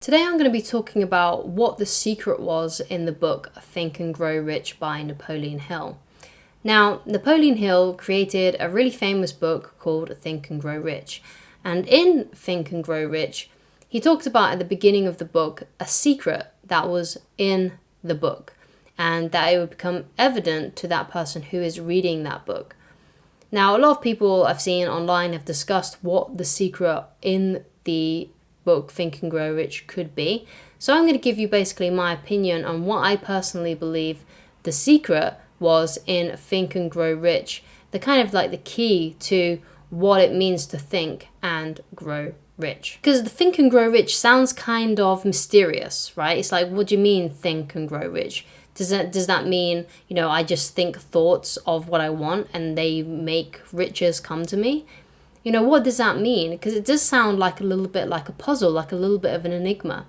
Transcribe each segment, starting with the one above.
Today I'm going to be talking about what the secret was in the book Think and Grow Rich by Napoleon Hill. Now, Napoleon Hill created a really famous book called Think and Grow Rich. And in Think and Grow Rich, he talked about at the beginning of the book a secret that was in the book and that it would become evident to that person who is reading that book. Now, a lot of people I've seen online have discussed what the secret in the book Think and Grow Rich could be. So I'm going to give you basically my opinion on what I personally believe the secret was in Think and Grow Rich, the kind of like the key to what it means to think and grow rich. Because the Think and Grow Rich sounds kind of mysterious, right? It's like, what do you mean think and grow rich? Does that mean, I just think thoughts of what I want and they make riches come to me? What does that mean? Because it does sound like a little bit like a puzzle, like a little bit of an enigma.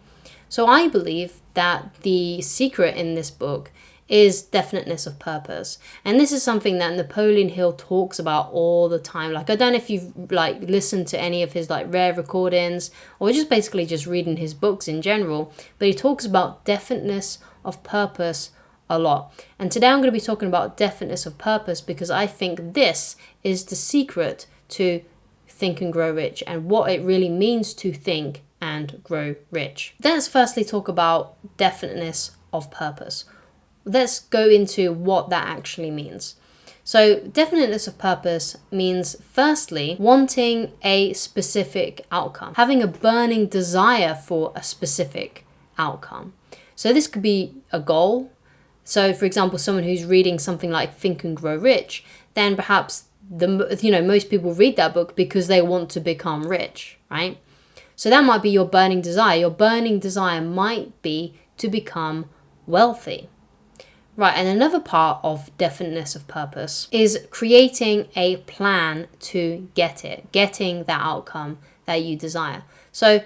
So I believe that the secret in this book is definiteness of purpose. And this is something that Napoleon Hill talks about all the time. Like, I don't know if you've listened to any of his rare recordings or just basically just reading his books in general, but he talks about definiteness of purpose a lot. And today I'm going to be talking about definiteness of purpose because I think this is the secret to Think and Grow Rich and what it really means to think and grow rich. Let's firstly talk about definiteness of purpose. Let's go into what that actually means. So definiteness of purpose means firstly wanting a specific outcome, having a burning desire for a specific outcome. So this could be a goal. So for example, someone who's reading something like Think and Grow Rich, then perhaps most people read that book because they want to become rich, right? So that might be your burning desire. Your burning desire might be to become wealthy. Right, and another part of definiteness of purpose is creating a plan to getting that outcome that you desire. So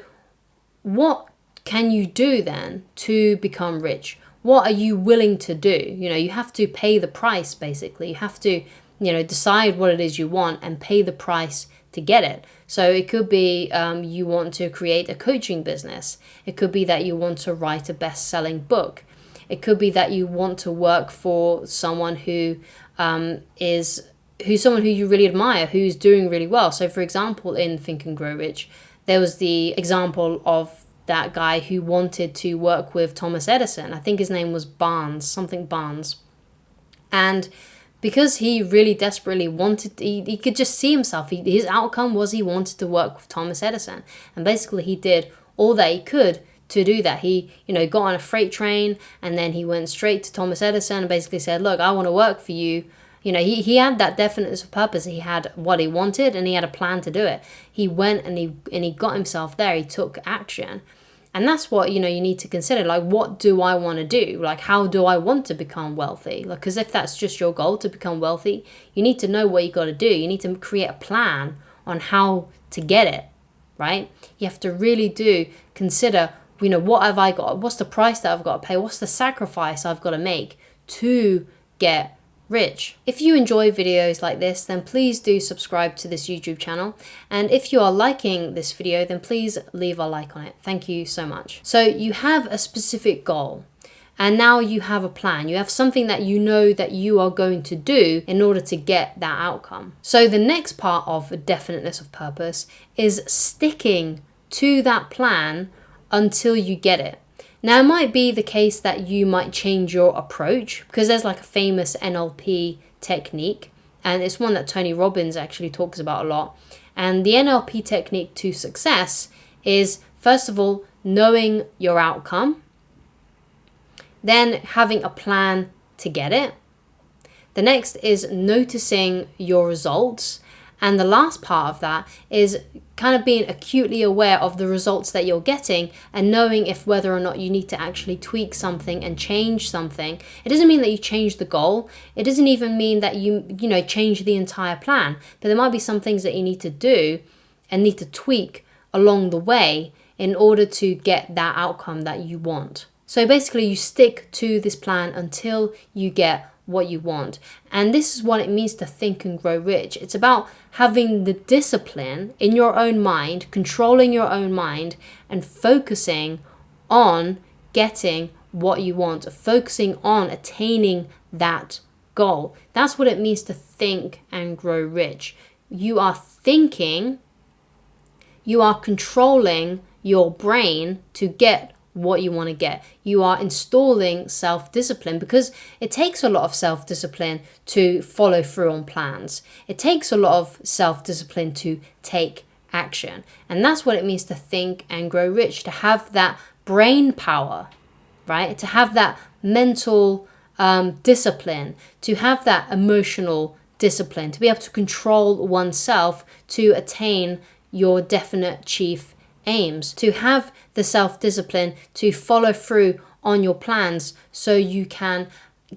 what can you do then to become rich? What are you willing to do? You have to pay the price, basically. You have to decide what it is you want and pay the price to get it. So it could be you want to create a coaching business. It could be that you want to write a best-selling book. It could be that you want to work for someone who's someone who you really admire, who's doing really well. So for example, in Think and Grow Rich, there was the example of that guy who wanted to work with Thomas Edison. I think his name was Barnes. And because he really desperately wanted, he could just see himself. His outcome was he wanted to work with Thomas Edison. And basically he did all that he could to do that. He, got on a freight train and then he went straight to Thomas Edison and basically said, look, I want to work for you. He had that definiteness of purpose. He had what he wanted and he had a plan to do it. He went and he got himself there. He took action. And that's what, you need to consider. What do I want to do? How do I want to become wealthy? Because if that's just your goal to become wealthy, you need to know what you got to do. You need to create a plan on how to get it, right? You have to really consider, what have I got? What's the price that I've got to pay? What's the sacrifice I've got to make to get rich? If you enjoy videos like this, then please do subscribe to this YouTube channel. And if you are liking this video, then please leave a like on it. Thank you so much. So you have a specific goal and now you have a plan. You have something that you know that you are going to do in order to get that outcome. So the next part of definiteness of purpose is sticking to that plan until you get it. Now, it might be the case that you might change your approach because there's a famous NLP technique, and it's one that Tony Robbins actually talks about a lot. And the NLP technique to success is, first of all, knowing your outcome, then having a plan to get it. The next is noticing your results. And the last part of that is kind of being acutely aware of the results that you're getting and knowing if whether or not you need to actually tweak something and change something. It doesn't mean that you change the goal. It doesn't even mean that you change the entire plan. But there might be some things that you need to do and need to tweak along the way in order to get that outcome that you want. So basically you stick to this plan until you get what you want. And this is what it means to think and grow rich. It's about having the discipline in your own mind, controlling your own mind and focusing on getting what you want, focusing on attaining that goal. That's what it means to think and grow rich. You are thinking, you are controlling your brain to get what you want to get. You are installing self-discipline, because it takes a lot of self-discipline to follow through on plans. It takes a lot of self-discipline to take action. And that's what it means to think and grow rich, to have that brain power, right? To have that mental discipline, to have that emotional discipline, to be able to control oneself to attain your definite chief aims, to have the self-discipline to follow through on your plans so you can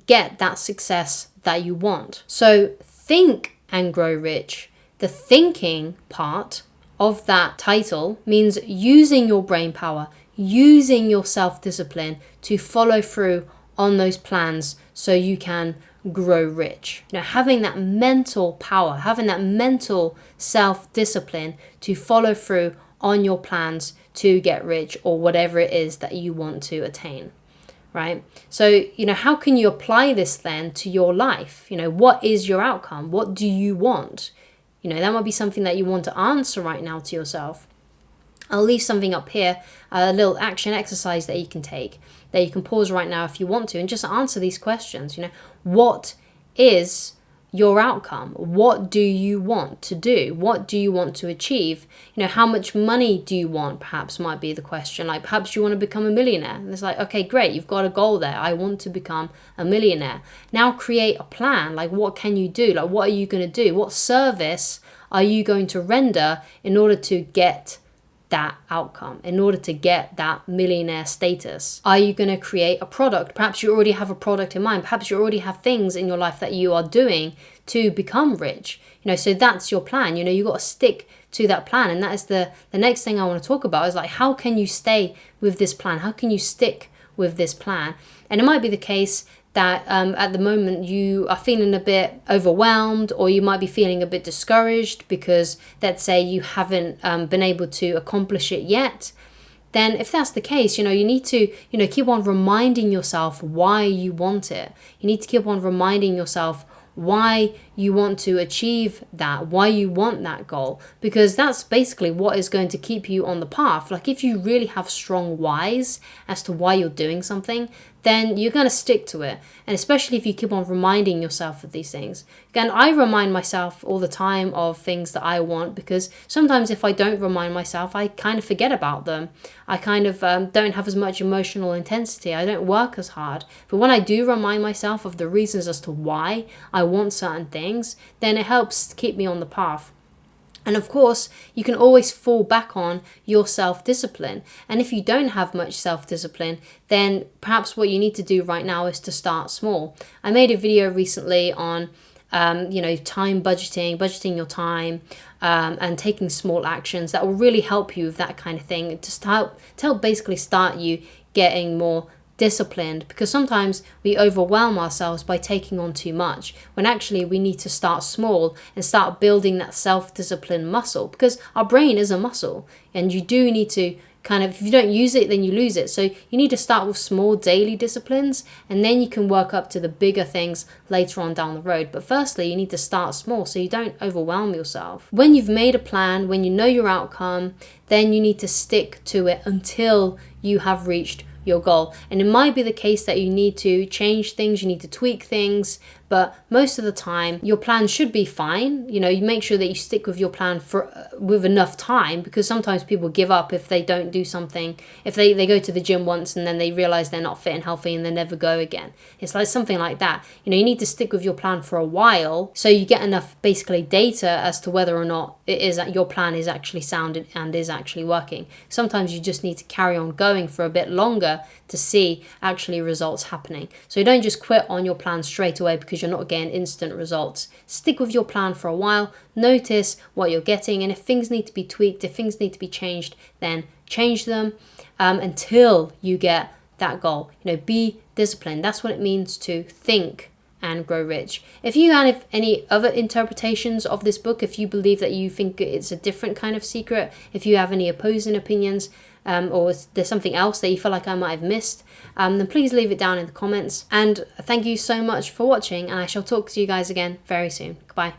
get that success that you want. So think and grow rich. The thinking part of that title means using your brain power, using your self-discipline to follow through on those plans so you can grow rich. Having that mental power, having that mental self-discipline to follow through on your plans to get rich, or whatever it is that you want to attain, right? So, how can you apply this then to your life? What is your outcome? What do you want? That might be something that you want to answer right now to yourself. I'll leave something up here, a little action exercise that you can take, that you can pause right now if you want to, and just answer these questions. What is your outcome? What do you want to do? What do you want to achieve? How much money do you want? Perhaps might be the question. Like, perhaps you want to become a millionaire. And it's like, okay, great. You've got a goal there. I want to become a millionaire. Now create a plan. Like, what can you do? Like, what are you going to do? What service are you going to render in order to get that outcome, in order to get that millionaire status? Are you going to create a product? Perhaps you already have a product in mind. Perhaps you already have things in your life that you are doing to become rich. So that's your plan. You got to stick to that plan. And that is the next thing I want to talk about, is like, how can you stay with this plan? How can you stick with this plan? And it might be the case that at the moment you are feeling a bit overwhelmed, or you might be feeling a bit discouraged because, let's say, you haven't been able to accomplish it yet. Then if that's the case, you need to, keep on reminding yourself why you want it. You need to keep on reminding yourself why you want to achieve that, why you want that goal, because that's basically what is going to keep you on the path. Like, if you really have strong whys as to why you're doing something, then you're going to stick to it. And especially if you keep on reminding yourself of these things. Again, I remind myself all the time of things that I want, because sometimes if I don't remind myself, I kind of forget about them. I kind of don't have as much emotional intensity. I don't work as hard. But when I do remind myself of the reasons as to why I want certain things, then it helps keep me on the path. And of course, you can always fall back on your self-discipline. And if you don't have much self-discipline, then perhaps what you need to do right now is to start small. I made a video recently on, time budgeting your time, and taking small actions that will really help you with that kind of thing, to help basically start you getting more disciplined, because sometimes we overwhelm ourselves by taking on too much, when actually we need to start small and start building that self-discipline muscle, because our brain is a muscle, and you do need to if you don't use it, then you lose it. So you need to start with small daily disciplines, and then you can work up to the bigger things later on down the road. But firstly, you need to start small so you don't overwhelm yourself. When you've made a plan, when you know your outcome, then you need to stick to it until you have reached your goal. And it might be the case that you need to change things, you need to tweak things, but most of the time your plan should be fine. You make sure that you stick with your plan with enough time, because sometimes people give up if they don't do something. If they go to the gym once and then they realize they're not fit and healthy and they never go again. It's like something like that. You need to stick with your plan for a while so you get enough basically data as to whether or not it is that your plan is actually sound and is actually working. Sometimes you just need to carry on going for a bit longer to see actually results happening. So you don't just quit on your plan straight away because you're not getting instant results. Stick with your plan for a while, notice what you're getting, and if things need to be tweaked, if things need to be changed, then change them until you get that goal. Be disciplined. That's what it means to think and grow rich. If you have any other interpretations of this book, if you believe that you think it's a different kind of secret, if you have any opposing opinions, or is there something else that you feel like I might have missed, then please leave it down in the comments. And thank you so much for watching, and I shall talk to you guys again very soon. Goodbye.